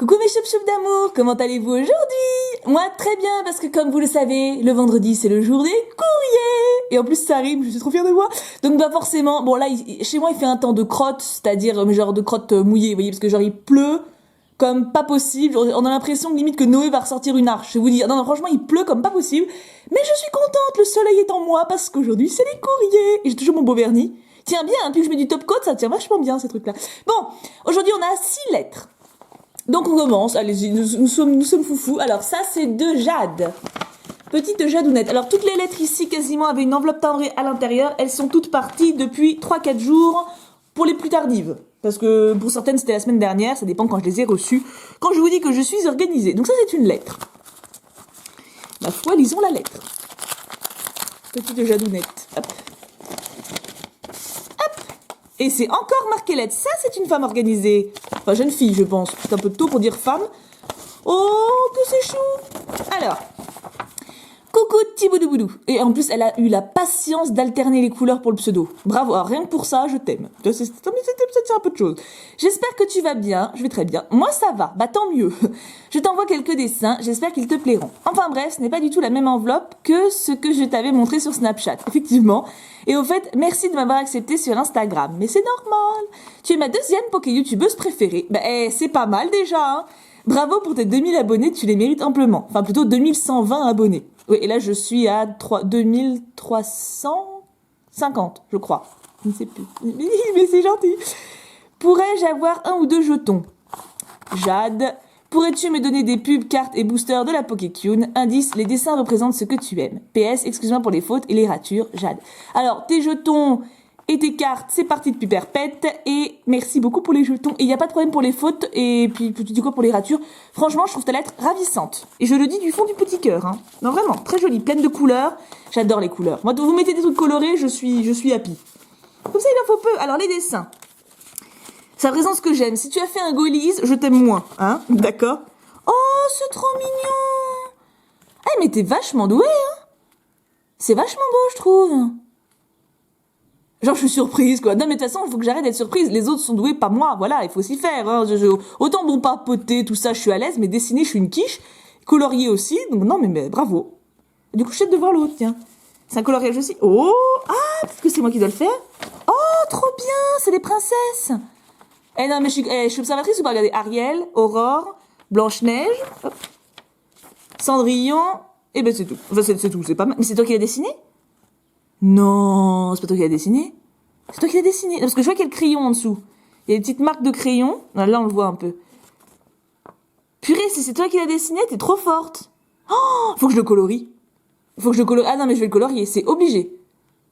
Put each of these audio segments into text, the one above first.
Coucou mes choup-choup d'amour, comment allez-vous aujourd'hui? Moi très bien parce que comme vous le savez, le vendredi c'est le jour des courriers. Et en plus ça rime, je suis trop fière de moi. Donc bah forcément, bon là chez moi il fait un temps de crotte, c'est-à-dire genre de crotte mouillée, vous voyez, parce que genre il pleut comme pas possible. On a l'impression limite que Noé va ressortir une arche. Je vais vous dire, non franchement il pleut comme pas possible. Mais je suis contente, le soleil est en moi parce qu'aujourd'hui c'est les courriers. Et j'ai toujours mon beau vernis. Tiens bien, puis que je mets du top coat, ça tient vachement bien ces trucs-là. Bon, aujourd'hui on a 6 lettres. Donc on commence, allez-y, nous sommes foufous. Alors ça c'est de Jade. Petite Jadounette. Alors toutes les lettres ici quasiment avaient une enveloppe timbrée à l'intérieur. Elles sont toutes parties depuis 3-4 jours pour les plus tardives. Parce que pour certaines c'était la semaine dernière, ça dépend quand je les ai reçues. Quand je vous dis que je suis organisée. Donc ça c'est une lettre. Ma foi, lisons la lettre. Petite Jadounette. Hop. Et c'est encore marqué lettre. Ça, c'est une femme organisée. Enfin, jeune fille, je pense. C'est un peu tôt pour dire femme. Oh, que c'est chou. Alors. Coucou, petit boudou. Et en plus, elle a eu la patience d'alterner les couleurs pour le pseudo. Bravo. Alors, rien que pour ça, je t'aime. C'est un peu de choses. J'espère que tu vas bien. Je vais très bien. Moi, ça va. Bah, tant mieux. Je t'envoie quelques dessins. J'espère qu'ils te plairont. Enfin bref, ce n'est pas du tout la même enveloppe que ce que je t'avais montré sur Snapchat. Effectivement. Et au fait, merci de m'avoir accepté sur Instagram. Mais c'est normal. Tu es ma deuxième poké-youtubeuse préférée. Bah, c'est pas mal déjà, hein. Bravo pour tes 2000 abonnés, tu les mérites amplement. Enfin, plutôt 2120 abonnés. Oui, et là, je suis à 2350, je crois. Je ne sais plus. Mais c'est gentil. Pourrais-je avoir 1 ou 2 jetons? Jade. Pourrais-tu me donner des pubs, cartes et boosters de la Pokécune? Indice, les dessins représentent ce que tu aimes. PS, excuse-moi pour les fautes et les ratures, Jade. Alors, tes jetons et tes cartes, c'est parti depuis perpète. Et merci beaucoup pour les jetons. Et il n'y a pas de problème pour les fautes. Et puis, tu dis quoi pour les ratures? Franchement, je trouve ta lettre ravissante. Et je le dis du fond du petit cœur. Hein. Non, vraiment, très jolie, pleine de couleurs. J'adore les couleurs. Moi, vous mettez des trucs colorés, je suis happy. Comme ça, il en faut peu. Alors, les dessins. Ça représente ce que j'aime. Si tu as fait un Goalies, je t'aime moins. Hein? D'accord? Oh, c'est trop mignon. Ah, mais t'es vachement douée, hein? C'est vachement beau, je trouve. Genre, je suis surprise, quoi. Non, mais de toute façon, il faut que j'arrête d'être surprise. Les autres sont doués, pas moi. Voilà, il faut s'y faire. Hein. Autant bon papoter, tout ça, je suis à l'aise, mais dessiner, je suis une quiche. Colorier aussi. Donc, non, mais bravo. Du coup, je suis de voir l'autre, tiens. C'est un coloriage aussi. Oh! Ah, peut-être que c'est moi qui dois le faire. Oh, trop bien! C'est les princesses. Eh non, mais je suis observatrice ou pas? Regardez, Ariel, Aurore, Blanche-Neige, Cendrillon, et ben c'est tout. Enfin, c'est tout, c'est pas mal. Mais c'est toi qui l'as dessiné? Non, c'est pas toi qui l'as dessiné. C'est toi qui l'as dessiné. Parce que je vois qu'il y a le crayon en dessous. Il y a des petites marques de crayon. Là, on le voit un peu. Purée, si c'est toi qui l'as dessiné, t'es trop forte. Oh, faut que je le colorie. Faut que je le colorie. Ah non, mais je vais le colorier, c'est obligé.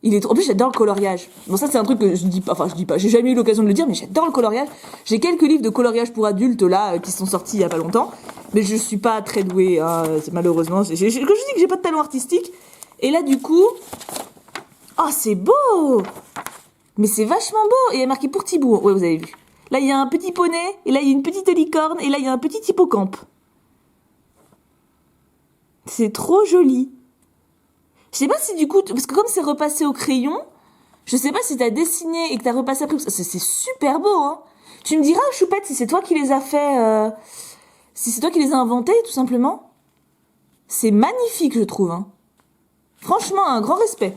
Il est trop... En plus, j'adore le coloriage. Bon, ça, c'est un truc que je dis pas. Enfin, je dis pas. J'ai jamais eu l'occasion de le dire, mais j'adore le coloriage. J'ai quelques livres de coloriage pour adultes, là, qui sont sortis il y a pas longtemps. Mais je suis pas très douée, hein, malheureusement. Quand je dis que j'ai pas de talent artistique. Et là, du coup... Oh, c'est beau! Mais c'est vachement beau! Et il y a marqué pour Thibaut. Ouais, vous avez vu. Là, il y a un petit poney. Et là, il y a une petite licorne. Et là, il y a un petit hippocampe. C'est trop joli. Je sais pas si du coup, parce que comme c'est repassé au crayon, je sais pas si t'as dessiné et que t'as repassé après. C'est super beau, hein. Tu me diras, Choupette, si c'est toi qui les as fait, si c'est toi qui les as inventés, tout simplement. C'est magnifique, je trouve, hein. Franchement, un grand respect.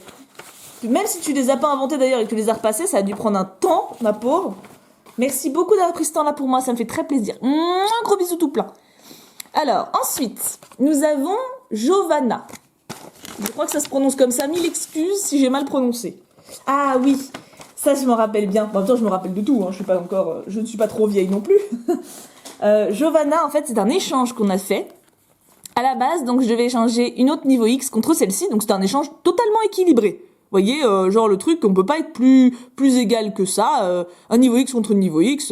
Même si tu les as pas inventés d'ailleurs et que tu les as repassés, ça a dû prendre un temps, ma pauvre. Merci beaucoup d'avoir pris ce temps-là pour moi, ça me fait très plaisir. Un gros bisou tout plein. Alors, ensuite, nous avons Giovanna. Je crois que ça se prononce comme ça. 1000 excuses si j'ai mal prononcé. Ah oui, ça je m'en rappelle bien. En même temps, je me rappelle de tout. Hein. Je ne suis pas trop vieille non plus. Giovanna, en fait, c'est un échange qu'on a fait. À la base, donc je devais échanger une autre niveau X contre celle-ci. Donc c'était un échange totalement équilibré. Vous voyez, genre le truc qu'on peut pas être plus égal que ça. Un niveau X contre un niveau X.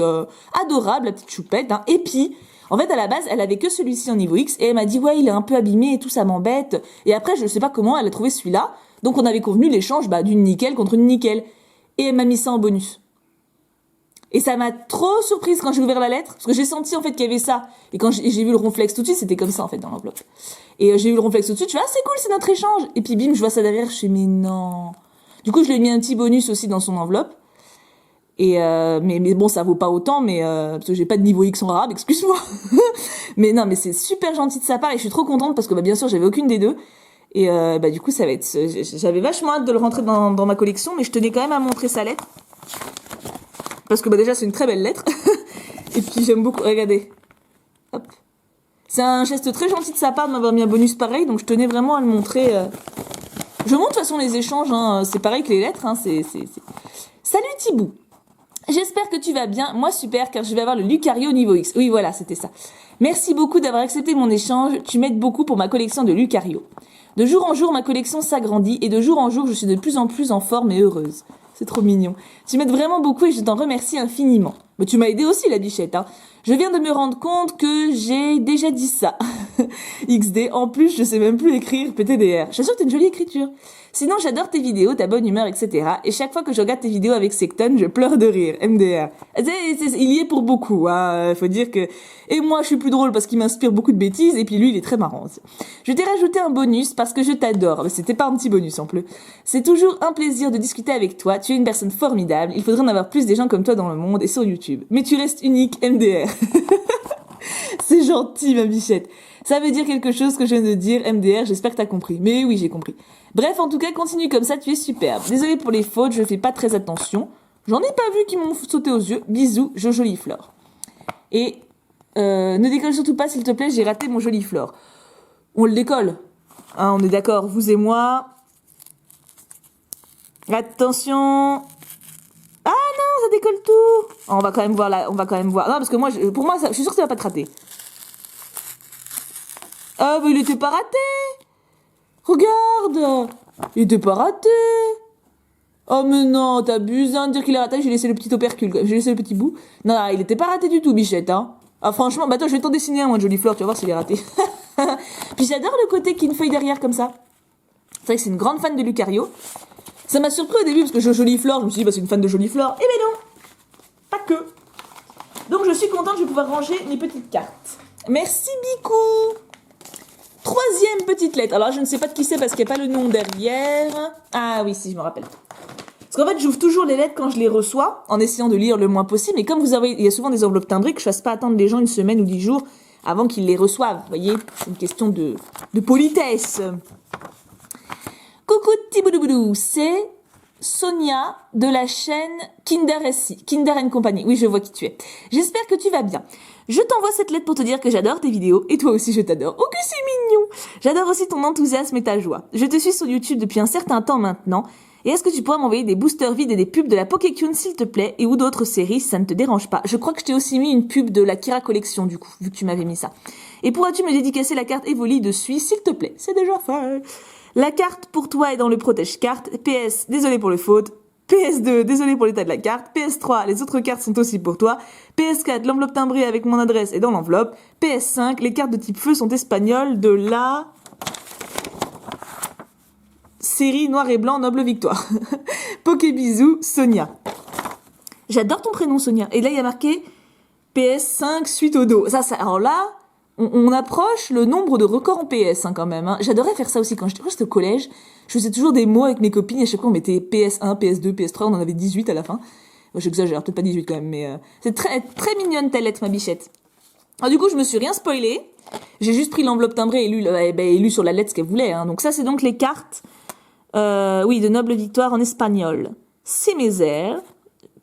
Adorable, la petite choupette. Hein. Et puis... En fait, à la base, elle avait que celui-ci en niveau X et elle m'a dit ouais, il est un peu abîmé et tout, ça m'embête. Et après, je sais pas comment elle a trouvé celui-là. Donc on avait convenu l'échange d'une nickel contre une nickel. Et elle m'a mis ça en bonus. Et ça m'a trop surprise quand j'ai ouvert la lettre parce que j'ai senti en fait qu'il y avait ça. Et quand j'ai vu le ronflex tout de suite, c'était comme ça en fait dans l'enveloppe. Et j'ai eu le ronflex tout de suite, je fais ah c'est cool, c'est notre échange. Et puis bim, je vois ça derrière, je fais mais non. Du coup, je lui ai mis un petit bonus aussi dans son enveloppe. Et mais bon, ça vaut pas autant, mais parce que j'ai pas de niveau X en arabe, excuse-moi. Mais non, mais c'est super gentil de sa part et je suis trop contente parce que bah, bien sûr, j'avais aucune des deux. Et bah du coup, ça va être. J'avais vachement hâte de le rentrer dans ma collection, mais je tenais quand même à montrer sa lettre parce que bah déjà, c'est une très belle lettre. Et puis j'aime beaucoup. Regardez, hop. C'est un geste très gentil de sa part de m'avoir mis un bonus pareil, donc je tenais vraiment à le montrer. Je montre de toute façon les échanges, hein, c'est pareil que les lettres. Hein, Salut Thibou. J'espère que tu vas bien. Moi, super, car je vais avoir le Lucario niveau X. Oui, voilà, c'était ça. Merci beaucoup d'avoir accepté mon échange. Tu m'aides beaucoup pour ma collection de Lucario. De jour en jour, ma collection s'agrandit et de jour en jour, je suis de plus en plus en forme et heureuse. C'est trop mignon. Tu m'aides vraiment beaucoup et je t'en remercie infiniment. Mais tu m'as aidé aussi, la bichette, hein. Je viens de me rendre compte que j'ai déjà dit ça. XD, en plus, je sais même plus écrire PTDR. Je suis sûre que t'as une jolie écriture. Sinon, j'adore tes vidéos, ta bonne humeur, etc. Et chaque fois que je regarde tes vidéos avec Secton, je pleure de rire. MDR. Il y est pour beaucoup, hein. Faut dire que... Et moi, je suis plus drôle parce qu'il m'inspire beaucoup de bêtises, et puis lui, il est très marrant aussi. Je t'ai rajouté un bonus parce que je t'adore. Mais c'était pas un petit bonus, en plus. C'est toujours un plaisir de discuter avec toi. Tu es une personne formidable. Il faudrait en avoir plus des gens comme toi dans le monde et sur YouTube. Mais tu restes unique, MDR. C'est gentil, ma bichette. Ça veut dire quelque chose que je viens de dire, MDR, j'espère que t'as compris. Mais oui, j'ai compris. Bref, en tout cas, continue comme ça, tu es superbe. Désolée pour les fautes, je fais pas très attention. J'en ai pas vu qui m'ont sauté aux yeux. Bisous, Joliflore. Et ne décolle surtout pas, s'il te plaît, j'ai raté mon Joliflore. On le décolle. Hein, on est d'accord, vous et moi. Attention. Ah non, ça décolle tout. Oh, on va quand même voir là, on va quand même voir. Non, parce que moi, pour moi, je suis sûre que ça va pas te rater. Ah, mais il était pas raté. Regarde, il était pas raté. Oh mais non, t'abuses, hein, de dire qu'il est raté, j'ai laissé le petit opercule, j'ai laissé le petit bout. Non, non, il était pas raté du tout, bichette, hein. Ah franchement, bah attends, je vais t'en dessiner un, moi, de Joliflore, tu vas voir s'il est raté. Puis j'adore le côté qu'il y a une feuille derrière, comme ça. C'est vrai que c'est une grande fan de Lucario. Ça m'a surpris au début, parce que Joliflore, je me suis dit, bah c'est une fan de Joliflore. Eh ben non, pas que. Donc je suis contente, je vais pouvoir ranger mes petites cartes. Merci, Bicou. Troisième petite lettre. Alors je ne sais pas de qui c'est parce qu'il n'y a pas le nom derrière. Ah oui, si, je me rappelle. Parce qu'en fait, j'ouvre toujours les lettres quand je les reçois, en essayant de lire le moins possible. Mais comme vous avez, il y a souvent des enveloppes timbrées, que je ne fasse pas attendre les gens une semaine ou 10 jours avant qu'ils les reçoivent. Vous voyez, c'est une question de politesse. Coucou Tiboudoubou, c'est Sonia de la chaîne Kinder & Company. Oui, je vois qui tu es. J'espère que tu vas bien. Je t'envoie cette lettre pour te dire que j'adore tes vidéos et toi aussi je t'adore. Oh que c'est mignon. J'adore aussi ton enthousiasme et ta joie. Je te suis sur YouTube depuis un certain temps maintenant. Et est-ce que tu pourrais m'envoyer des boosters vides et des pubs de la Pokécune s'il te plaît et ou d'autres séries si ça ne te dérange pas. Je crois que je t'ai aussi mis une pub de la Kira Collection du coup, vu que tu m'avais mis ça. Et pourras-tu me dédicacer la carte Evoli de Suisse s'il te plaît. C'est déjà fait. La carte pour toi est dans le protège-carte. PS, désolé pour le faute. PS2, désolé pour l'état de la carte. PS3, les autres cartes sont aussi pour toi. PS4, l'enveloppe timbrée avec mon adresse est dans l'enveloppe. PS5, les cartes de type feu sont espagnoles de la série noir et blanc Noble Victoire. Pokébisous, Sonia. J'adore ton prénom, Sonia. Et là, il y a marqué PS5 suite au dos. Alors là, on approche le nombre de records en PS hein, quand même. Hein. J'adorais faire ça aussi quand j'étais au collège. Je faisais toujours des mots avec mes copines et à chaque fois on mettait PS1, PS2, PS3, on en avait 18 à la fin. J'exagère, peut-être pas 18 quand même, mais c'est très, très mignonne ta lettre, ma bichette. Alors du coup, je me suis rien spoilé. J'ai juste pris l'enveloppe timbrée et lu sur la lettre ce qu'elle voulait. Hein. Donc ça, c'est donc les cartes oui, de Noble Victoire en espagnol. Sémézère,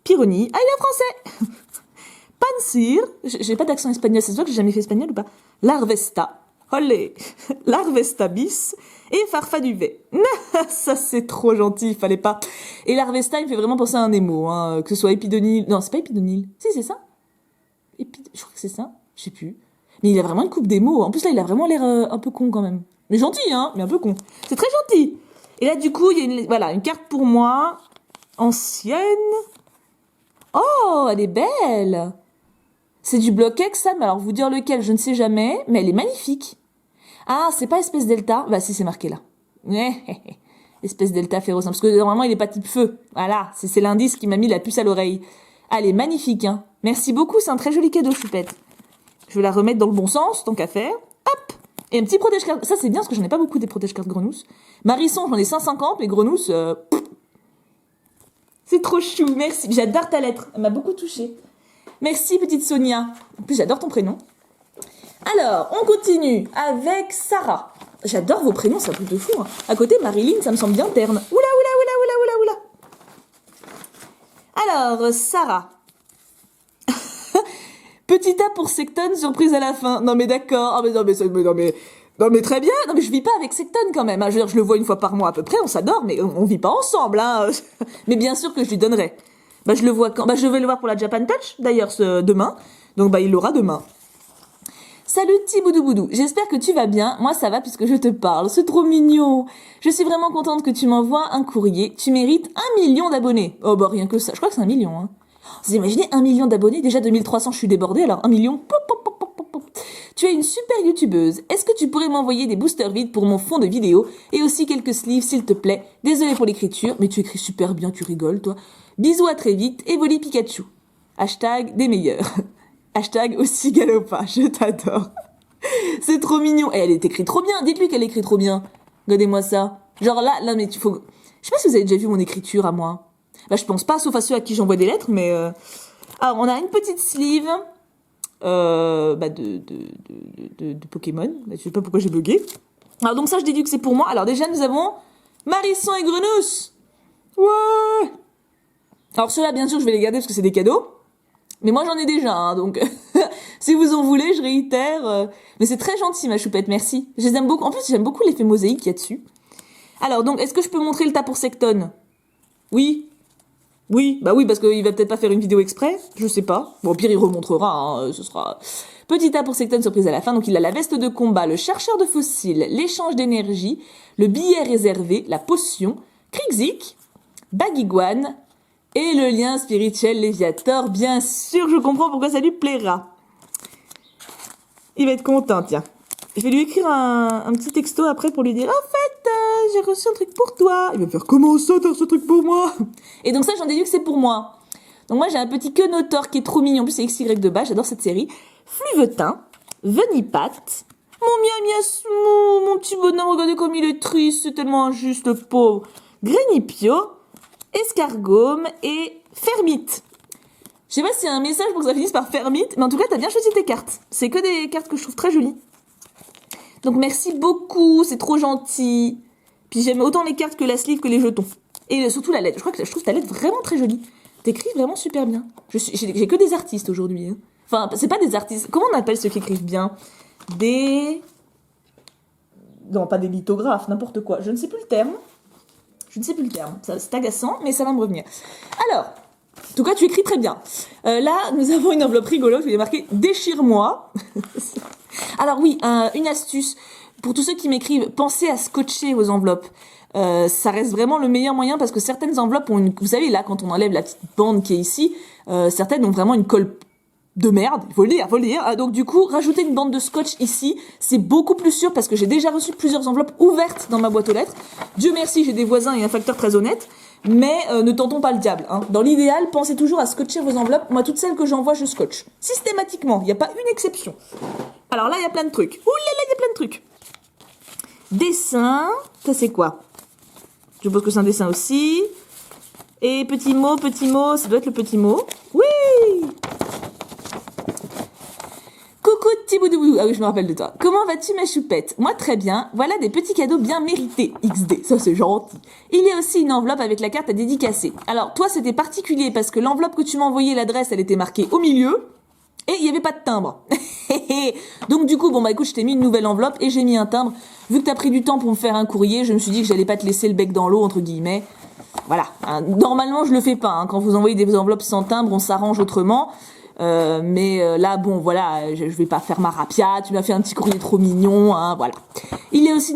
Pyrrhoni. Ah, il est en français. Pansir, j'ai pas d'accent espagnol, c'est sûr que j'ai jamais fait espagnol ou pas. Larvesta, olé, Larvesta bis et Farfaduvet. Ça c'est trop gentil, il fallait pas. Et Larvesta, il me fait vraiment penser à un Nemo, hein, que ce soit Épidonyle. Non, c'est pas Épidonyle. Si, c'est ça. Je crois que c'est ça. Je sais plus. Mais il a vraiment une coupe d'émo. En plus là, il a vraiment l'air un peu con quand même. Mais gentil, hein, mais un peu con. C'est très gentil. Et là, du coup, il y a une carte pour moi, ancienne. Oh, elle est belle. C'est du bloc X, ça, mais alors vous dire lequel, je ne sais jamais, mais elle est magnifique. Ah, c'est pas espèce delta. Bah si, c'est marqué là. Espèce delta féroce. Parce que normalement, il est pas type feu. Voilà, c'est l'indice qui m'a mis la puce à l'oreille. Ah, elle est magnifique, hein. Merci beaucoup, c'est un très joli cadeau, choupette. Je vais la remettre dans le bon sens, tant qu'à faire. Hop. Et un petit protège-carte. Ça, c'est bien, parce que j'en ai pas beaucoup des protège-cartes Grenousse. Marisson, j'en ai 150, mais Grenousse, C'est trop chou, merci. J'adore ta lettre, elle m'a beaucoup touchée. Merci, petite Sonia. En plus, j'adore ton prénom. Alors, on continue avec Sarah. J'adore vos prénoms, c'est un truc de fou. Hein. À côté, Marilyn, ça me semble bien terne. Oula, oula, oula, oula, oula, oula. Alors, Sarah. Petit A pour Secton, surprise à la fin. Non mais d'accord. Ah mais non mais très bien. Non mais je vis pas avec Secton quand même. Hein. Je veux dire, je le vois une fois par mois à peu près. On s'adore, mais on vit pas ensemble. Hein. Mais bien sûr que je lui donnerai. Bah je le vois quand. Bah je vais le voir pour la Japan Touch d'ailleurs demain. Donc bah il l'aura demain. Salut petit boudou boudou, j'espère que tu vas bien, moi ça va puisque je te parle, c'est trop mignon. Je suis vraiment contente que tu m'envoies un courrier, tu mérites 1 million d'abonnés. Oh bah rien que ça, je crois que c'est 1 million. Hein. Vous imaginez 1 million d'abonnés, déjà 2300 je suis débordée, alors 1 million, pop, pop, pop, pop, pop. Tu es une super youtubeuse, est-ce que tu pourrais m'envoyer des boosters vides pour mon fond de vidéo et aussi quelques sleeves s'il te plaît. Désolée pour l'écriture, mais tu écris super bien, tu rigoles toi. Bisous à très vite, Evoli Pikachu. Hashtag des meilleurs. Hashtag aussi Galopa, je t'adore. C'est trop mignon. Et elle est écrite trop bien. Dites-lui qu'elle écrit trop bien. Regardez-moi ça. Genre là, mais tu faut. Je sais pas si vous avez déjà vu mon écriture à moi. Bah, je pense pas, sauf à ceux à qui j'envoie des lettres, mais. Alors, on a une petite sleeve de Pokémon. Je sais pas pourquoi j'ai bugué. Alors, donc ça, je déduis que c'est pour moi. Alors, déjà, nous avons Marisson et Grenousse. Ouais. Alors, ceux-là, bien sûr, je vais les garder parce que c'est des cadeaux. Mais moi j'en ai déjà, hein, donc si vous en voulez, je réitère. Mais c'est très gentil ma choupette, merci. Je les aime beaucoup. En plus, j'aime beaucoup l'effet mosaïque qu'il y a dessus. Alors donc, est-ce que je peux montrer le tas pour Secton? Oui. Oui, bah oui, parce qu'il va peut-être pas faire une vidéo exprès, je sais pas. Bon, au pire, il remontrera, hein, ce sera... Petit tas pour Secton, surprise à la fin. Donc il a la veste de combat, le chercheur de fossiles, l'échange d'énergie, le billet réservé, la potion, Krixik, Bagiguan, et le lien spirituel Léviator, bien sûr, je comprends pourquoi ça lui plaira. Il va être content, tiens. Je vais lui écrire un petit texto après pour lui dire « En fait, j'ai reçu un truc pour toi. » Il va me faire « Comment ça, t'as reçu un truc pour moi ?» Et donc ça, j'en déduis que c'est pour moi. Donc moi, j'ai un petit Quenotor qui est trop mignon. En plus, c'est XY de bas, j'adore cette série. Fluvetin, Venipat, mon petit bonhomme, regardez comme il est triste, c'est tellement injuste, le pauvre. Grenipio, Escargome et Fermite. Je sais pas s'il y a un message pour que ça finisse par Fermite, mais en tout cas, t'as bien choisi tes cartes. C'est que des cartes que je trouve très jolies. Donc merci beaucoup, c'est trop gentil. Puis j'aime autant les cartes que la sleeve que les jetons. Et surtout la lettre. Je trouve ta lettre vraiment très jolie. T'écris vraiment super bien. J'ai que des artistes aujourd'hui. Hein. Enfin, c'est pas des artistes. Comment on appelle ceux qui écrivent bien? Non, pas des lithographes, n'importe quoi. Je ne sais plus le terme. C'est agaçant, mais ça va me revenir. Alors, en tout cas, tu écris très bien. Là, nous avons une enveloppe rigolote où il est marqué « Déchire-moi ». Alors oui, une astuce. Pour tous ceux qui m'écrivent, pensez à scotcher vos enveloppes. Ça reste vraiment le meilleur moyen parce que certaines enveloppes ont une... Vous savez, là, quand on enlève la petite bande qui est ici, certaines ont vraiment une colle de merde, il faut le dire. Donc du coup, rajouter une bande de scotch ici, c'est beaucoup plus sûr parce que j'ai déjà reçu plusieurs enveloppes ouvertes dans ma boîte aux lettres. Dieu merci, j'ai des voisins et un facteur très honnête, mais ne tentons pas le diable. Hein. Dans l'idéal, pensez toujours à scotcher vos enveloppes. Moi, toutes celles que j'envoie, je scotche. Systématiquement, il n'y a pas une exception. Alors là, il y a plein de trucs. Ouh là là, il y a plein de trucs. Dessin, ça c'est quoi? Je suppose que c'est un dessin aussi. Et petit mot, ça doit être le petit mot. Oui! Coucou petit boudou. Ah oui, je me rappelle de toi. Comment vas-tu ma choupette? Moi très bien. Voilà des petits cadeaux bien mérités. XD, ça c'est gentil. Il y a aussi une enveloppe avec la carte à dédicacer. Alors toi c'était particulier parce que l'enveloppe que tu m'as envoyée, l'adresse, elle était marquée au milieu. Et il n'y avait pas de timbre. Donc du coup, bon bah écoute, je t'ai mis une nouvelle enveloppe et j'ai mis un timbre. Vu que t'as pris du temps pour me faire un courrier, je me suis dit que j'allais pas te laisser le bec dans l'eau, entre guillemets. Voilà. Normalement, je le fais pas. Hein. Quand vous envoyez des enveloppes sans timbre, on s'arrange autrement. Mais là, bon, voilà, je vais pas faire ma rapia. Tu m'as fait un petit courrier trop mignon, hein, voilà. Il y a aussi...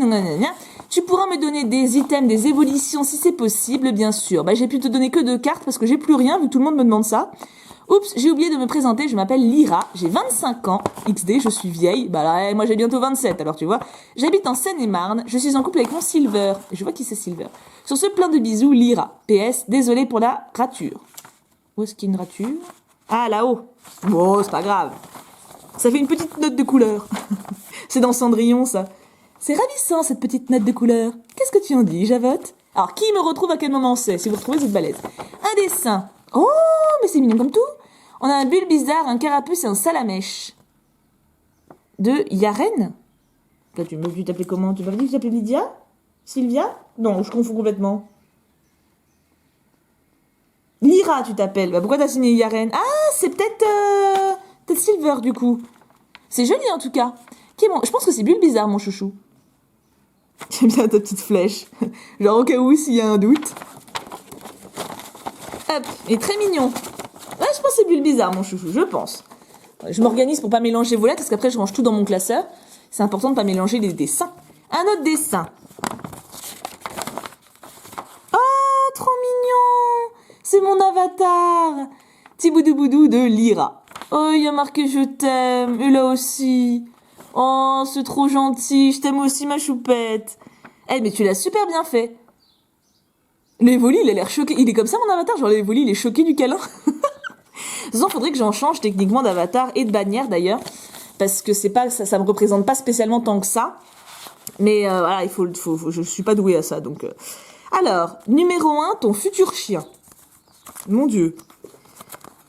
Tu pourras me donner des items, des évolutions, si c'est possible, bien sûr. Bah, j'ai pu te donner que 2 cartes parce que j'ai plus rien, vu que tout le monde me demande ça. Oups, j'ai oublié de me présenter, je m'appelle Lyra, j'ai 25 ans, XD, je suis vieille, bah là, moi j'ai bientôt 27, alors tu vois. J'habite en Seine-et-Marne, je suis en couple avec mon Silver, je vois qui c'est Silver. Sur ce, plein de bisous, Lyra. PS, désolé pour la rature. Où est-ce qu'il y a une rature? Ah, là-haut. Bon, c'est pas grave. Ça fait une petite note de couleur. C'est dans Cendrillon, ça. C'est ravissant, cette petite note de couleur. Qu'est-ce que tu en dis, Javotte? Alors, qui me retrouve à quel moment c'est? Si vous retrouvez, vous êtes balèze. Un dessin. Oh, mais c'est mignon comme tout. On a un bulle bizarre, un carapuce et un salamèche. De Yaren. Là, tu t'appelais comment? Tu m'avais dit que tu t'appelais Lydia? Sylvia? Non, je confonds complètement. Lyra, tu t'appelles. Bah, pourquoi t'as signé Yaren? Ah, c'est peut-être Silver, du coup. C'est joli, en tout cas. Je pense que c'est bulle bizarre, mon chouchou. J'aime bien ta petite flèche. Genre au cas où, s'il y a un doute. Hop, il est très mignon. Ouais, je pense que c'est bulle bizarre, mon chouchou, je pense. Je m'organise pour pas mélanger vos lettres, parce qu'après, je range tout dans mon classeur. C'est important de pas mélanger les dessins. Un autre dessin. Oh, trop mignon! C'est mon avatar! Petit boudou boudou de Lyra. Oh, il y a marqué je t'aime. Et là aussi. Oh, c'est trop gentil. Je t'aime aussi, ma choupette. Eh, mais tu l'as super bien fait. L'Evoli, il a l'air choqué. Il est comme ça, mon avatar? Genre, l'Evoli, il est choqué du câlin. De toute façon, faudrait que j'en change techniquement d'avatar et de bannière, d'ailleurs. Parce que c'est pas, ça me représente pas spécialement tant que ça. Mais voilà, je suis pas douée à ça. Donc, Alors, numéro 1, ton futur chien. Mon Dieu.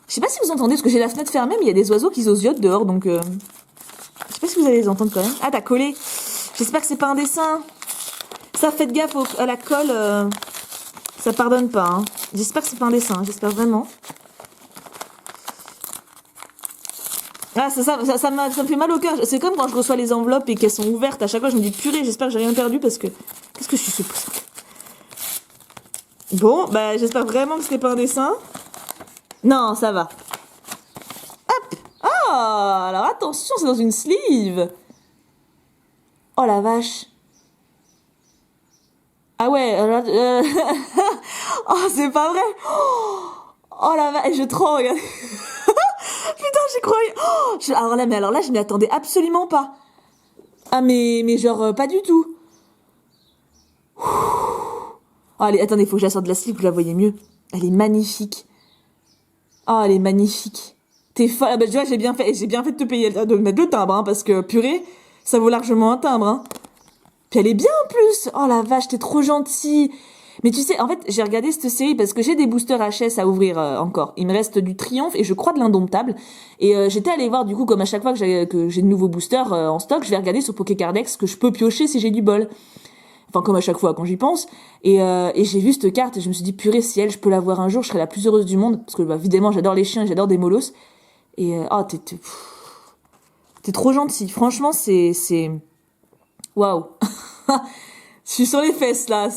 Je sais pas si vous entendez, parce que j'ai la fenêtre fermée, mais il y a des oiseaux qui zosiotent dehors, donc... Je sais pas si vous allez les entendre quand même. Ah, t'as collé. J'espère que c'est pas un dessin. Ça, faites gaffe à la colle. Ça pardonne pas. Hein. J'espère que c'est pas un dessin. J'espère vraiment. Ah, ça me fait mal au cœur. C'est comme quand je reçois les enveloppes et qu'elles sont ouvertes. À chaque fois, je me dis purée, j'espère que j'ai rien perdu parce que... Qu'est-ce que je suis supposée? Bon, bah, j'espère vraiment que c'était pas un dessin. Non, ça va. Hop. Oh, alors attention, c'est dans une sleeve. Oh la vache. Ah ouais, alors... oh, c'est pas vrai. Oh la vache, je trop regarde. Putain, j'y croyais. Oh, alors là, je m'y attendais absolument pas. Ah, mais genre, pas du tout. Oh, allez, attendez, faut que je la sorte de la sleeve, que vous la voyez mieux. Elle est magnifique. Oh, elle est magnifique. T'es folle. Ah bah, tu vois, j'ai bien fait de te payer, de mettre le timbre, hein, parce que, purée, ça vaut largement un timbre, hein. Puis elle est bien, en plus. Oh, la vache, t'es trop gentille. Mais tu sais, en fait, j'ai regardé cette série parce que j'ai des boosters HS à ouvrir encore. Il me reste du Triomphe et je crois de l'Indomptable. Et j'étais allée voir, du coup, comme à chaque fois que j'ai de nouveaux boosters en stock, je vais regarder sur Pokécardex que je peux piocher si j'ai du bol. Enfin, comme à chaque fois quand j'y pense. Et j'ai vu cette carte et je me suis dit, purée, si elle, je peux l'avoir un jour, je serai la plus heureuse du monde. Parce que, bah, évidemment, j'adore les chiens et j'adore des molosses. Et, oh, t'es trop gentille. Franchement, c'est... Waouh. Je suis sur les fesses, là.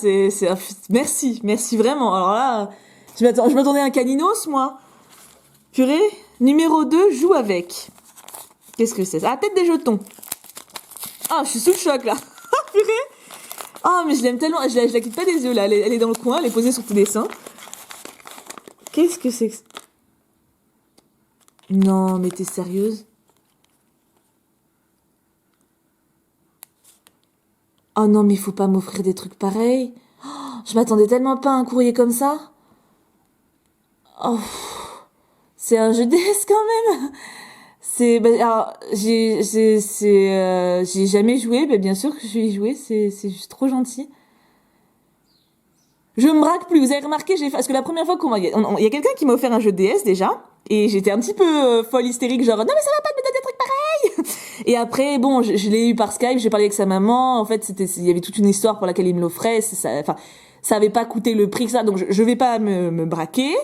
Merci vraiment. Alors là, je m'attendais à un caninos, moi. Purée. Numéro 2, joue avec. Qu'est-ce que c'est? Ah, peut-être des jetons. Ah, je suis sous le choc, là. Purée. Ah, mais je l'aime tellement. Je la quitte pas des yeux, là. Elle est dans le coin, elle est posée sur tes dessins. Qu'est-ce que c'est que... Non, mais t'es sérieuse? Oh non, mais il faut pas m'offrir des trucs pareils. Oh, je m'attendais tellement pas à un courrier comme ça. Oh, c'est un jeu DS quand même. Alors, j'ai jamais joué, mais bien sûr que je vais y jouer. C'est juste trop gentil. Je me braque plus. Vous avez remarqué, parce que la première fois il y a quelqu'un qui m'a offert un jeu DS déjà. Et j'étais un petit peu folle hystérique, genre non mais ça va pas de me donner des trucs pareils. Et après bon, je l'ai eu par Skype, j'ai parlé avec sa maman. En fait, il y avait toute une histoire pour laquelle il me l'offrait. Ça avait pas coûté le prix que ça, donc je vais pas me braquer.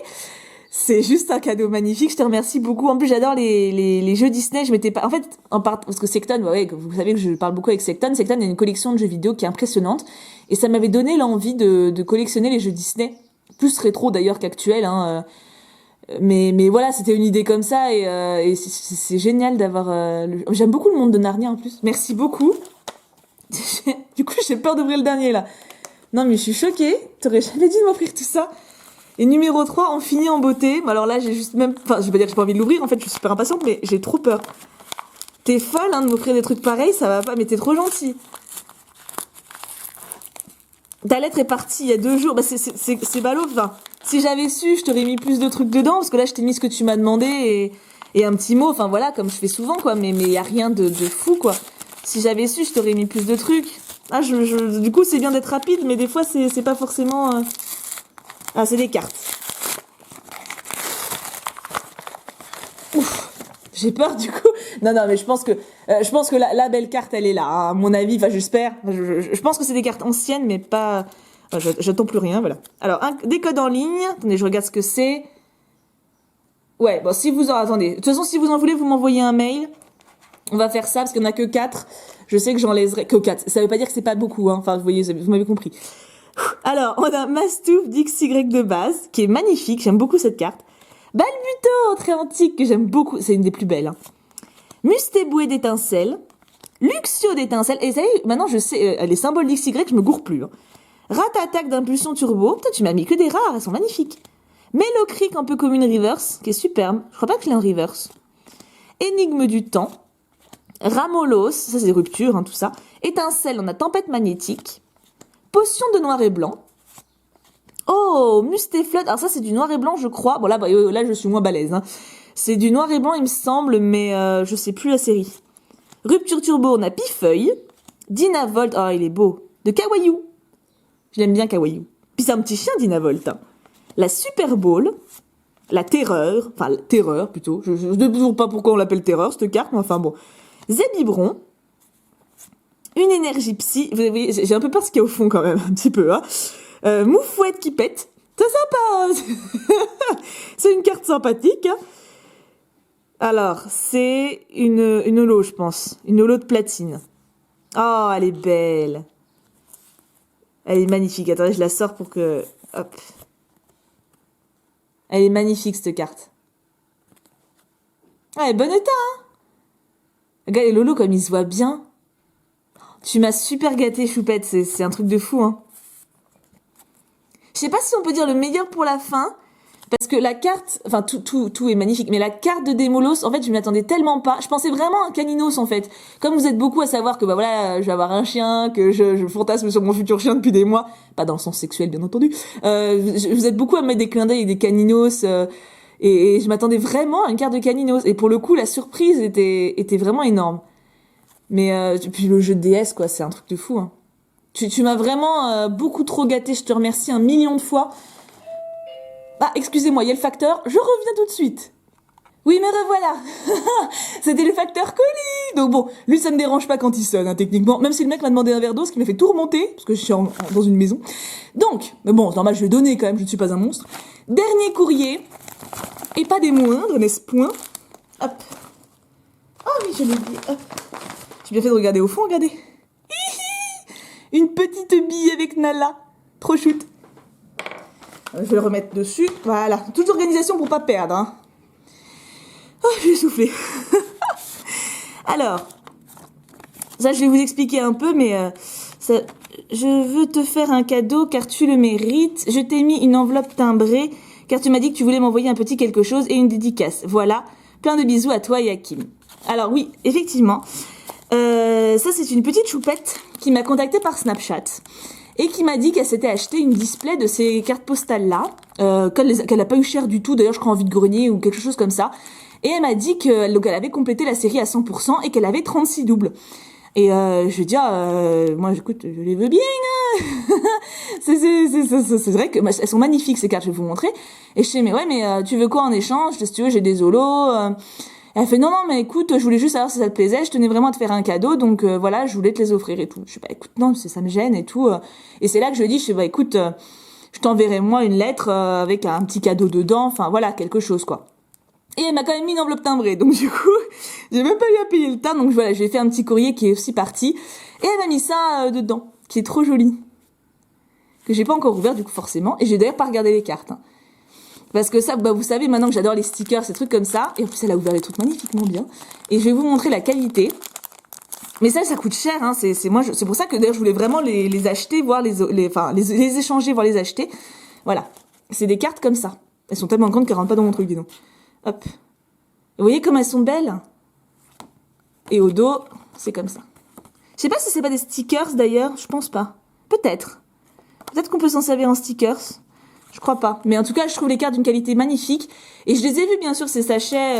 C'est juste un cadeau magnifique. Je te remercie beaucoup. En plus, j'adore les jeux Disney. Je m'étais pas, en fait, parce que Secton, ouais, vous savez que je parle beaucoup avec Secton. Secton, il y a une collection de jeux vidéo qui est impressionnante. Et ça m'avait donné l'envie de collectionner les jeux Disney. Plus rétro d'ailleurs qu'actuel, hein. Mais voilà, c'était une idée comme ça et c'est génial d'avoir... J'aime beaucoup le monde de Narnia en plus. Merci beaucoup. Du coup, j'ai peur d'ouvrir le dernier là. Non mais je suis choquée. T'aurais jamais dit de m'offrir tout ça. Et numéro 3, on finit en beauté. Alors là, j'ai juste même... Enfin, je vais pas dire que j'ai pas envie de l'ouvrir. En fait, je suis super impatiente, mais j'ai trop peur. T'es folle hein, de m'offrir des trucs pareils, ça va pas. Mais t'es trop gentille. Ta lettre est partie il y a 2 jours. Bah c'est ballot. Enfin, si j'avais su, je t'aurais mis plus de trucs dedans. Parce que là, je t'ai mis ce que tu m'as demandé et un petit mot. Enfin voilà, comme je fais souvent, quoi. Mais y a rien de fou, quoi. Si j'avais su, je t'aurais mis plus de trucs. Ah, du coup, c'est bien d'être rapide, mais des fois, c'est pas forcément... Ah, c'est des cartes. Ouf, j'ai peur du coup. Non, non, mais je pense que la belle carte, elle est là, hein, à mon avis. Enfin, j'espère. Je pense que c'est des cartes anciennes, mais pas... Enfin, j'attends plus rien, voilà. Alors, des codes en ligne. Attendez, je regarde ce que c'est. Ouais, bon, si vous en... Attendez. De toute façon, si vous en voulez, vous m'envoyez un mail. On va faire ça, parce qu'il n'y en a que 4. Je sais que j'en laisserai que 4. Ça veut pas dire que c'est pas beaucoup, hein. Enfin, vous voyez, vous m'avez compris. Alors, on a Mastouf d'XY de base, qui est magnifique. J'aime beaucoup cette carte. Balbuto, très antique, que j'aime beaucoup. C'est une des plus belles, hein. Mustéboué d'étincelles. Luxio d'étincelles. Et ça y est, maintenant je sais, les symboles d'XY, je me gourre plus, hein. Rat-attaque d'impulsion turbo. Putain, tu m'as mis que des rares, elles sont magnifiques. Mélocric un peu comme une reverse, qui est superbe. Je crois pas que je l'ai en reverse. Énigme du temps. Ramolos, ça c'est des ruptures, hein, tout ça. Étincelle, on a tempête magnétique. Potion de noir et blanc. Oh, Mustéflotte. Alors ça c'est du noir et blanc, je crois. Bon là, là je suis moins balèze, hein. C'est du noir et blanc, il me semble, mais je sais plus la série. Rupture turbo, on a Pifeuille. Dynavolt, oh il est beau. De Kawaii. Je l'aime bien Kawaii. Puis c'est un petit chien Dynavolt, hein. La Super Ball. La Terreur. Enfin, la Terreur plutôt. Je ne sais toujours pas pourquoi on l'appelle Terreur, cette carte, mais enfin bon. Zébibron. Une énergie psy. Vous voyez, j'ai un peu peur ce qu'il y a au fond quand même, un petit peu, hein. Moufouette qui pète. C'est sympa, hein. C'est une carte sympathique, hein. Alors, c'est une holo, je pense. Une holo de platine. Oh, elle est belle. Elle est magnifique. Attendez, je la sors pour que... Hop. Elle est magnifique, cette carte. Ah, elle est bon état, hein. Regarde les lolos comme ils se voient bien. Tu m'as super gâté, Choupette. C'est un truc de fou, hein. Je sais pas si on peut dire le meilleur pour la fin, parce que la carte, enfin tout est magnifique, mais la carte de Démolos, en fait, je m'y attendais tellement pas. Je pensais vraiment à un Caninos, en fait. Comme vous êtes beaucoup à savoir que bah voilà, je vais avoir un chien, que je fantasme sur mon futur chien depuis des mois, pas dans le sens sexuel bien entendu. Vous êtes beaucoup à mettre des clins d'œil et des Caninos, et je m'attendais vraiment à une carte de Caninos. Et pour le coup, la surprise était vraiment énorme. Mais puis le jeu de DS, quoi, c'est un truc de fou, hein. Tu m'as vraiment beaucoup trop gâté, je te remercie 1 million de fois. Ah, excusez-moi, il y a le facteur, je reviens tout de suite. Oui, me revoilà. C'était le facteur colis. Donc bon, lui, ça me dérange pas quand il sonne, hein, techniquement. Même si le mec m'a demandé un verre d'eau, ce qui m'a fait tout remonter, parce que je suis dans une maison. Donc, mais bon, c'est normal, je vais donner quand même, je ne suis pas un monstre. Dernier courrier, et pas des moindres, n'est-ce point? Hop. Oh oui, je l'ai dit. Hop. J'ai bien fait de regarder au fond, regardez. Une petite bille avec Nala. Trop chouette. Je vais le remettre dessus. Voilà. Toute organisation pour pas perdre, hein. Oh, je vais souffler. Alors, ça, je vais vous expliquer un peu, mais je veux te faire un cadeau car tu le mérites. Je t'ai mis une enveloppe timbrée car tu m'as dit que tu voulais m'envoyer un petit quelque chose et une dédicace. Voilà. Plein de bisous à toi et à Kim. Alors oui, effectivement. Ça, c'est une petite choupette qui m'a contactée par Snapchat et qui m'a dit qu'elle s'était acheté une display de ces cartes postales-là, qu'elle a pas eu cher du tout, d'ailleurs je crois en vide-grenier ou quelque chose comme ça. Et elle m'a dit qu'elle avait complété la série à 100% et qu'elle avait 36 doubles. Et je lui dis, moi écoute, je les veux bien, hein. C'est vrai que elles sont magnifiques ces cartes, je vais vous montrer. Et je dis, mais ouais, mais tu veux quoi en échange? Si tu veux, j'ai des holos. Elle fait non, mais écoute, je voulais juste savoir si ça te plaisait, je tenais vraiment à te faire un cadeau, donc voilà, je voulais te les offrir et tout. Je dis bah écoute, non, ça me gêne et tout. Et c'est là que je lui dis, je dis bah écoute, je t'enverrai moi une lettre avec un petit cadeau dedans, enfin voilà, quelque chose quoi. Et elle m'a quand même mis une enveloppe timbrée, donc du coup, j'ai même pas eu à payer le tas, donc voilà, j'ai fait un petit courrier qui est aussi parti, et elle m'a mis ça dedans, qui est trop joli, que j'ai pas encore ouvert du coup forcément, et j'ai d'ailleurs pas regardé les cartes, hein. Parce que ça, bah vous savez maintenant que j'adore les stickers, ces trucs comme ça. Et en plus, elle a ouvert les trucs magnifiquement bien. Et je vais vous montrer la qualité. Mais ça coûte cher, hein. C'est pour ça que d'ailleurs je voulais vraiment les acheter, voir les échanger, voir les acheter. Voilà. C'est des cartes comme ça. Elles sont tellement grandes qu'elles rentrent pas dans mon truc, dis donc. Hop. Vous voyez comme elles sont belles? Et au dos, c'est comme ça. Je sais pas si c'est pas des stickers d'ailleurs, je pense pas. Peut-être. Peut-être qu'on peut s'en servir en stickers. Je crois pas. Mais en tout cas, je trouve les cartes d'une qualité magnifique. Et je les ai vus, bien sûr, ces sachets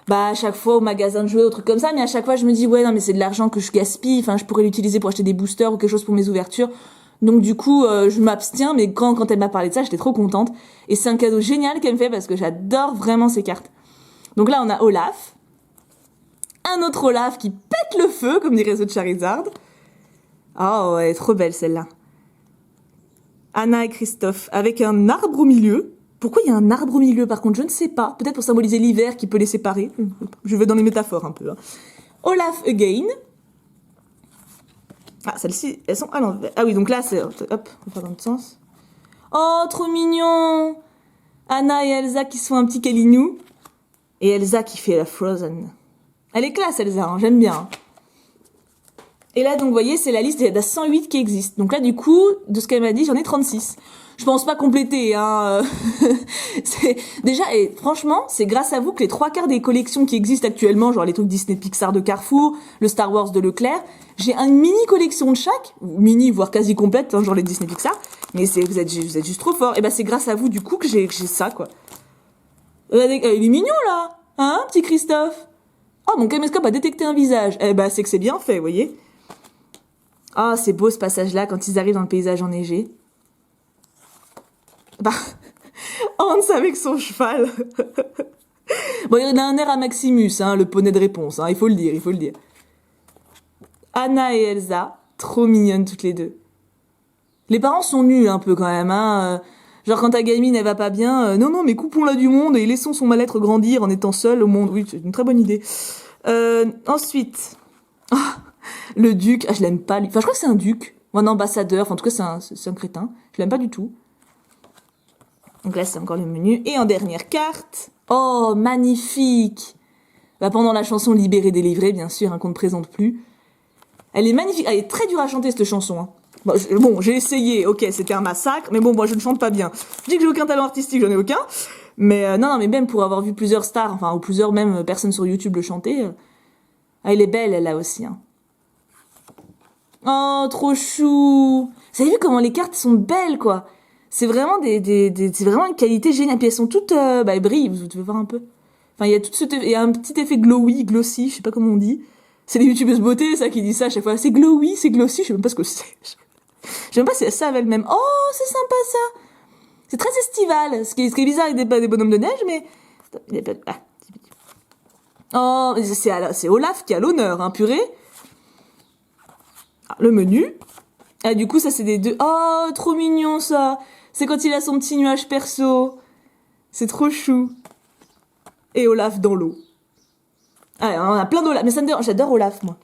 Bah, à chaque fois au magasin de jouets, ou trucs comme ça, mais à chaque fois je me dis, ouais, non, mais c'est de l'argent que je gaspille, enfin, je pourrais l'utiliser pour acheter des boosters ou quelque chose pour mes ouvertures. Donc du coup, je m'abstiens, mais quand elle m'a parlé de ça, j'étais trop contente. Et c'est un cadeau génial qu'elle me fait parce que j'adore vraiment ces cartes. Donc là, on a Olaf. Un autre Olaf qui pète le feu, comme dirait The Charizard. Oh, elle est trop belle celle-là. Anna et Christophe, avec un arbre au milieu. Pourquoi il y a un arbre au milieu, par contre, je ne sais pas. Peut-être pour symboliser l'hiver qui peut les séparer. Je vais dans les métaphores un peu. Hein. Olaf again. Ah, celles-ci, elles sont à l'envers. Ah oui, donc là, c'est... Hop, on va faire dans l'autre sens. Oh, trop mignon. Anna et Elsa qui se font un petit câlinou. Et Elsa qui fait la Frozen. Elle est classe, Elsa, hein, j'aime bien. Et là, donc, vous voyez, c'est la liste, il y en a 108 qui existent. Donc là, du coup, de ce qu'elle m'a dit, j'en ai 36. Je pense pas compléter, hein. Déjà, et franchement, c'est grâce à vous que les 3/4 des collections qui existent actuellement, genre les trucs Disney Pixar de Carrefour, le Star Wars de Leclerc, j'ai une mini collection de chaque, mini, voire quasi complète, hein, genre les Disney Pixar. Mais vous êtes juste trop forts. Et ben, c'est grâce à vous, du coup, que j'ai ça, quoi. Il est mignon, là. Hein, petit Christophe? Oh, mon caméscope a détecté un visage. Eh ben, c'est que c'est bien fait, vous voyez. Ah, c'est beau ce passage-là quand ils arrivent dans le paysage enneigé. Bah, Hans avec son cheval. Bon, il a un air à Maximus, hein, le poney de réponse, hein, il faut le dire, il faut le dire. Anna et Elsa, trop mignonnes toutes les deux. Les parents sont nuls un peu quand même, hein. Genre quand ta gamine elle va pas bien, non, mais coupons-la du monde et laissons son mal-être grandir en étant seule au monde. Oui, c'est une très bonne idée. Ensuite, le duc, je l'aime pas lui. Enfin, je crois que c'est un duc, ou un ambassadeur, enfin en tout cas c'est un crétin. Je l'aime pas du tout. Donc là, c'est encore le menu. Et en dernière carte, oh, magnifique. Bah, pendant la chanson Libéré, délivré, bien sûr, hein, qu'on ne présente plus. Elle est magnifique. Elle est très dure à chanter, cette chanson. Hein. Bon, j'ai essayé. Ok, c'était un massacre. Mais bon, moi, je ne chante pas bien. Je dis que j'ai aucun talent artistique, j'en ai aucun. Mais non, mais même pour avoir vu plusieurs stars, enfin, ou plusieurs même personnes sur YouTube le chanter, elle est belle, elle, là aussi. Hein. Oh, trop chou. Vous avez vu comment les cartes sont belles, quoi. C'est vraiment c'est vraiment une qualité géniale. Puis elles sont toutes, elles brillent, vous devez voir un peu. Enfin, il y a un petit effet glossy, je sais pas comment on dit. C'est les youtubeuses beauté, ça, qui disent ça à chaque fois. C'est glowy, c'est glossy, je sais même pas ce que c'est. Je sais même pas si elles savent elles-mêmes. Oh, c'est sympa, ça. C'est très estival. Ce qui est bizarre avec des bonhommes de neige, mais... Oh, c'est Olaf qui a l'honneur, hein, purée. Ah, le menu. Ah, du coup, ça, c'est des deux... Oh, trop mignon, ça. C'est quand il a son petit nuage perso. C'est trop chou. Et Olaf dans l'eau. Ah, on a plein d'Olaf. Mais ça me dérange. J'adore Olaf, moi.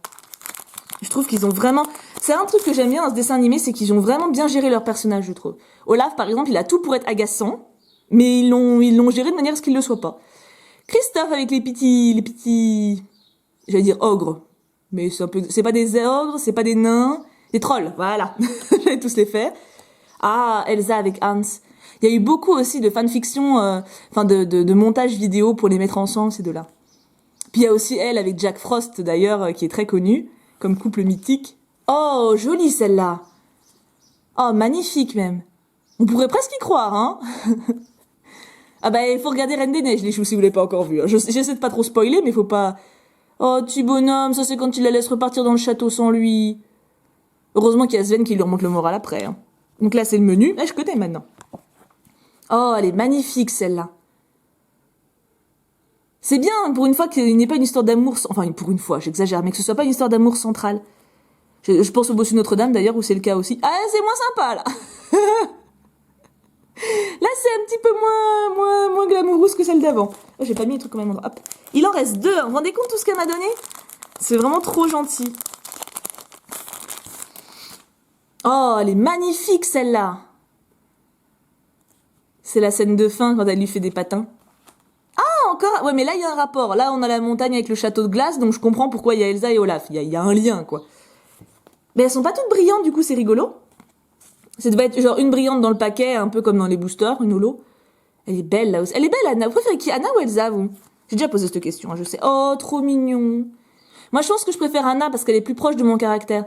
Je trouve qu'ils ont vraiment... C'est un truc que j'aime bien dans ce dessin animé, c'est qu'ils ont vraiment bien géré leur personnage, je trouve. Olaf, par exemple, il a tout pour être agaçant, mais ils l'ont géré de manière à ce qu'il ne le soit pas. Christophe avec les petits... J'allais dire ogres. Mais c'est pas des ogres, c'est pas des nains. Des trolls, voilà. J'allais tous les faire. Ah, Elsa avec Hans. Il y a eu beaucoup aussi de fanfiction, de montage vidéo pour les mettre ensemble, ces deux-là. Puis il y a aussi elle avec Jack Frost, d'ailleurs, qui est très connue, comme couple mythique. Oh, jolie celle-là. Oh, magnifique même. On pourrait presque y croire, hein. Ah bah, il faut regarder Reine des Neiges, les choux, si vous l'avez pas encore vu. Hein. J'essaie de pas trop spoiler, mais faut pas... Oh, petit bonhomme, ça c'est quand il la laisse repartir dans le château sans lui. Heureusement qu'il y a Sven qui lui remonte le moral après. Hein. Donc là, c'est le menu. Là, je connais maintenant. Oh, elle est magnifique, celle-là. C'est bien, pour une fois, qu'il n'y ait pas une histoire d'amour... Enfin, pour une fois, j'exagère, mais que ce soit pas une histoire d'amour centrale. Je pense au Bossu Notre-Dame, d'ailleurs, où c'est le cas aussi. Ah, c'est moins sympa, là. Là, c'est un petit peu moins glamoureuse que celle d'avant. Oh, j'ai pas mis les trucs au même endroit. Hop. Il en reste deux. Vous vous rendez compte tout ce qu'elle m'a donné? C'est vraiment trop gentil. Oh, elle est magnifique, celle-là. C'est la scène de fin, quand elle lui fait des patins. Ah, encore? Ouais, mais là, il y a un rapport. Là, on a la montagne avec le château de glace, donc je comprends pourquoi il y a Elsa et Olaf. Il y a un lien, quoi. Mais elles sont pas toutes brillantes, du coup, c'est rigolo. Ça devait être genre une brillante dans le paquet, un peu comme dans les boosters, une holo. Elle est belle, là aussi. Elle est belle, Anna. Vous préférez qui, Anna ou Elsa, vous? J'ai déjà posé cette question, hein, je sais. Oh, trop mignon. Moi, je pense que je préfère Anna parce qu'elle est plus proche de mon caractère.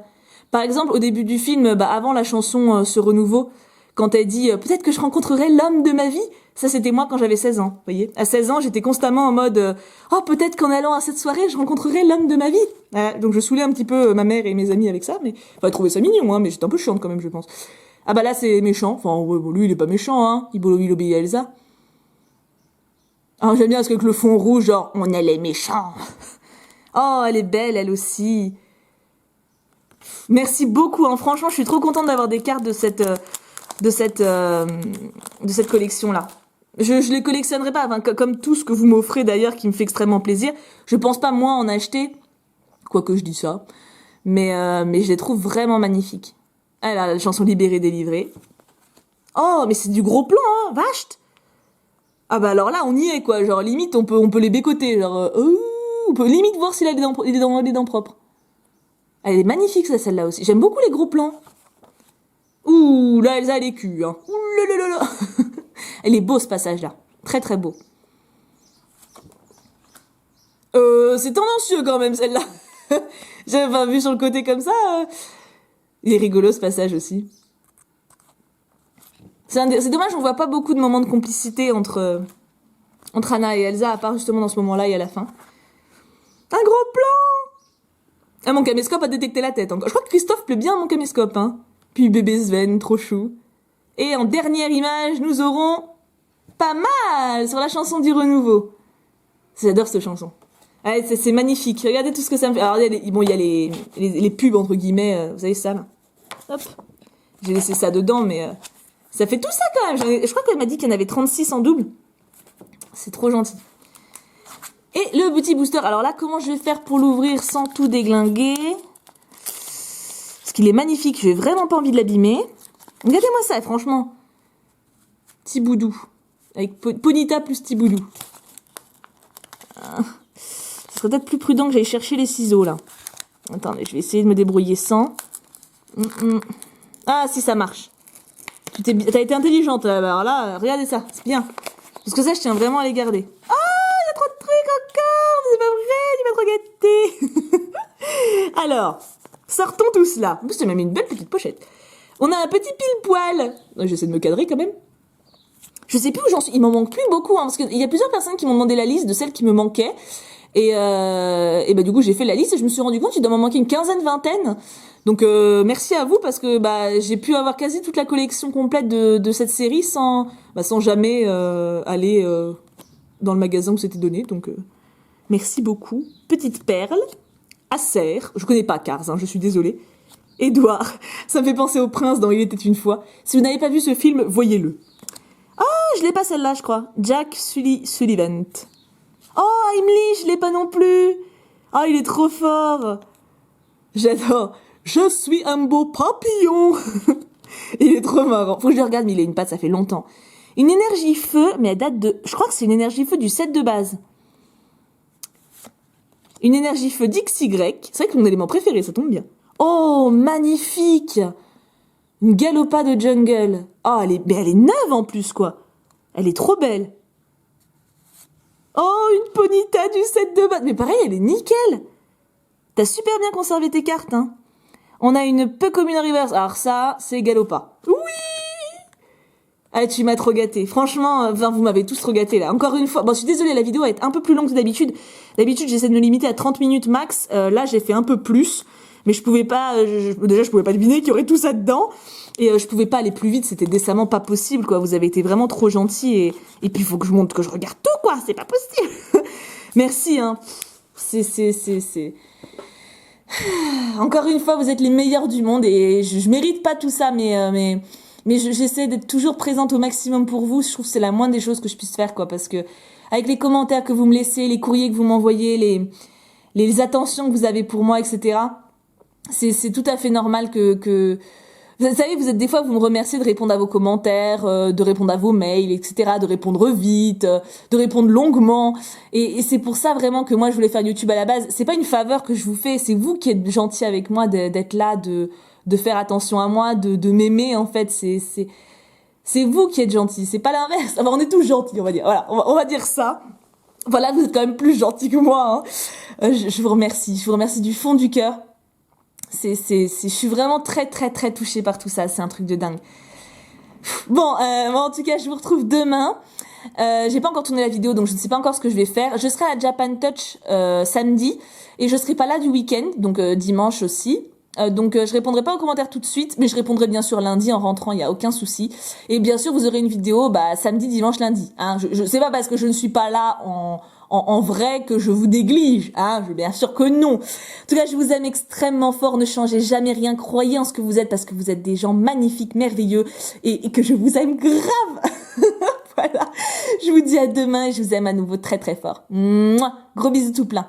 Par exemple, au début du film, avant la chanson Ce Renouveau, quand elle dit peut-être que je rencontrerai l'homme de ma vie. Ça, c'était moi quand j'avais 16 ans, vous voyez. À 16 ans, j'étais constamment en mode oh, peut-être qu'en allant à cette soirée, je rencontrerai l'homme de ma vie. Donc je saoulais un petit peu ma mère et mes amis avec ça, mais enfin, elle trouvait ça mignon, hein, mais j'étais un peu chiante quand même, je pense. Ah bah là, c'est méchant. Enfin, ouais, bon, lui, il est pas méchant, hein. Il obéit à Elsa. Ah, j'aime bien parce que avec le fond rouge, genre, on est les méchants. Oh, elle est belle, elle aussi. Merci beaucoup, hein. Franchement, je suis trop contente d'avoir des cartes de cette collection-là. Je les collectionnerai pas, enfin, comme tout ce que vous m'offrez d'ailleurs, qui me fait extrêmement plaisir. Je pense pas, moi, en acheter. Quoique je dis ça. Mais je les trouve vraiment magnifiques. Ah là, la chanson Libérée, délivrée. Oh, mais c'est du gros plan, hein, vache. Ah bah alors là, on y est, quoi. Genre, limite, on peut les bécoter. Genre, on peut limite voir s'il a les dents propres. Elle est magnifique, ça, celle-là aussi. J'aime beaucoup les gros plans. Ouh, là, Elsa, elle est cul, hein. Ouh là là là là. Elle est beau, ce passage-là. Très, très beau. C'est tendancieux, quand même, celle-là. J'avais pas vu sur le côté comme ça. Il est rigolo, ce passage, aussi. C'est dommage, on voit pas beaucoup de moments de complicité entre Anna et Elsa, à part justement dans ce moment-là et à la fin. Un gros plan! Ah, mon caméscope a détecté la tête encore. Je crois que Christophe plaît bien à mon caméscope, hein. Puis bébé Sven, trop chou. Et en dernière image, nous aurons pas mal sur la chanson du renouveau. J'adore cette chanson. Ouais, c'est magnifique. Regardez tout ce que ça me fait. Alors, il y a les pubs, entre guillemets, vous savez ça, là. Hop. J'ai laissé ça dedans, mais ça fait tout ça quand même. Je crois qu'elle m'a dit qu'il y en avait 36 en double. C'est trop gentil. Et le petit booster. Alors là, comment je vais faire pour l'ouvrir sans tout déglinguer? Parce qu'il est magnifique. J'ai vraiment pas envie de l'abîmer. Regardez-moi ça, franchement. Petit boudou. Avec Ponyta plus petit boudou. Ce serait peut-être plus prudent que j'aille chercher les ciseaux, là. Attendez, je vais essayer de me débrouiller sans. Ah, si, ça marche. T'as été intelligente, là. Alors là, regardez ça, c'est bien. Parce que ça, je tiens vraiment à les garder. Oh, il y a trop de trucs encore. C'est pas vrai, tu m'as trop gâté. Alors, sortons tout cela. En plus, tu m'as mis une belle petite pochette. On a un petit pile-poil. J'essaie de me cadrer quand même. Je sais plus où j'en suis. Il m'en manque plus beaucoup, hein, parce qu'il y a plusieurs personnes qui m'ont demandé la liste de celles qui me manquaient. Et bah du coup, j'ai fait la liste et je me suis rendu compte qu'il doit m'en manquer une quinzaine, vingtaine. Donc merci à vous parce que bah j'ai pu avoir quasi toute la collection complète de cette série sans jamais aller dans le magasin où c'était donné. Donc merci beaucoup. Petite perle, Acer, je connais pas Cars, hein, je suis désolée. Édouard, ça me fait penser au prince dans Il était une fois. Si vous n'avez pas vu ce film, voyez-le. Je l'ai pas celle-là, je crois. Jack Sullivan. Oh, Heimlich, je l'ai pas non plus. Oh, il est trop fort. J'adore. Je suis un beau papillon. Il est trop marrant. Faut que je le regarde, mais il a une patte, ça fait longtemps. Une énergie feu, mais elle date de... Je crois que c'est une énergie feu du set de base. Une énergie feu d'XY. C'est vrai que mon élément préféré, ça tombe bien. Oh, magnifique. Une Galopa de jungle. Oh, elle est neuve en plus, quoi. Elle est trop belle. Oh, une Ponyta du set de base. Mais pareil, elle est nickel. T'as super bien conservé tes cartes, hein. On a une peu commune en reverse. Alors ça, c'est Galopa. Oui. Ah, tu m'as trop gâté. Franchement, vous m'avez tous trop gâté, là. Encore une fois. Bon, je suis désolée, la vidéo va être un peu plus longue que d'habitude. D'habitude, j'essaie de me limiter à 30 minutes max. Là, j'ai fait un peu plus. Mais je pouvais pas... déjà, je pouvais pas deviner qu'il y aurait tout ça dedans. Et je pouvais pas aller plus vite, c'était décemment pas possible, quoi. Vous avez été vraiment trop gentils et puis il faut que je montre que je regarde tout, quoi. C'est pas possible. Merci, hein. C'est... Encore une fois, vous êtes les meilleurs du monde et je mérite pas tout ça, mais j'essaie d'être toujours présente au maximum pour vous. Je trouve que c'est la moindre des choses que je puisse faire, quoi. Parce que avec les commentaires que vous me laissez, les courriers que vous m'envoyez, les attentions que vous avez pour moi, etc. C'est tout à fait normal que vous savez, vous êtes des fois, vous me remerciez de répondre à vos commentaires, de répondre à vos mails, etc., de répondre vite, de répondre longuement. Et c'est pour ça vraiment que moi je voulais faire YouTube à la base. C'est pas une faveur que je vous fais, c'est vous qui êtes gentil avec moi d'être là, de faire attention à moi, de m'aimer en fait. C'est vous qui êtes gentil, c'est pas l'inverse. Enfin, on est tous gentils, on va dire. Voilà, on va dire ça. Voilà, vous êtes quand même plus gentils que moi. Hein. Je vous remercie du fond du cœur. Je suis vraiment très très très touchée par tout ça, c'est un truc de dingue. Bon, en tout cas, je vous retrouve demain. J'ai pas encore tourné la vidéo, donc je ne sais pas encore ce que je vais faire. Je serai à Japan Touch samedi et je serai pas là du week-end, donc dimanche aussi. Donc je répondrai pas aux commentaires tout de suite, mais je répondrai bien sûr lundi en rentrant, il y a aucun souci. Et bien sûr, vous aurez une vidéo samedi, dimanche, lundi. Hein. Je sais pas parce que je ne suis pas là en vrai que je vous néglige. Hein. Bien sûr que non. En tout cas, je vous aime extrêmement fort. Ne changez jamais rien. Croyez en ce que vous êtes parce que vous êtes des gens magnifiques, merveilleux et que je vous aime grave. Voilà. Je vous dis à demain et je vous aime à nouveau très très fort. Mouah. Gros bisous tout plein.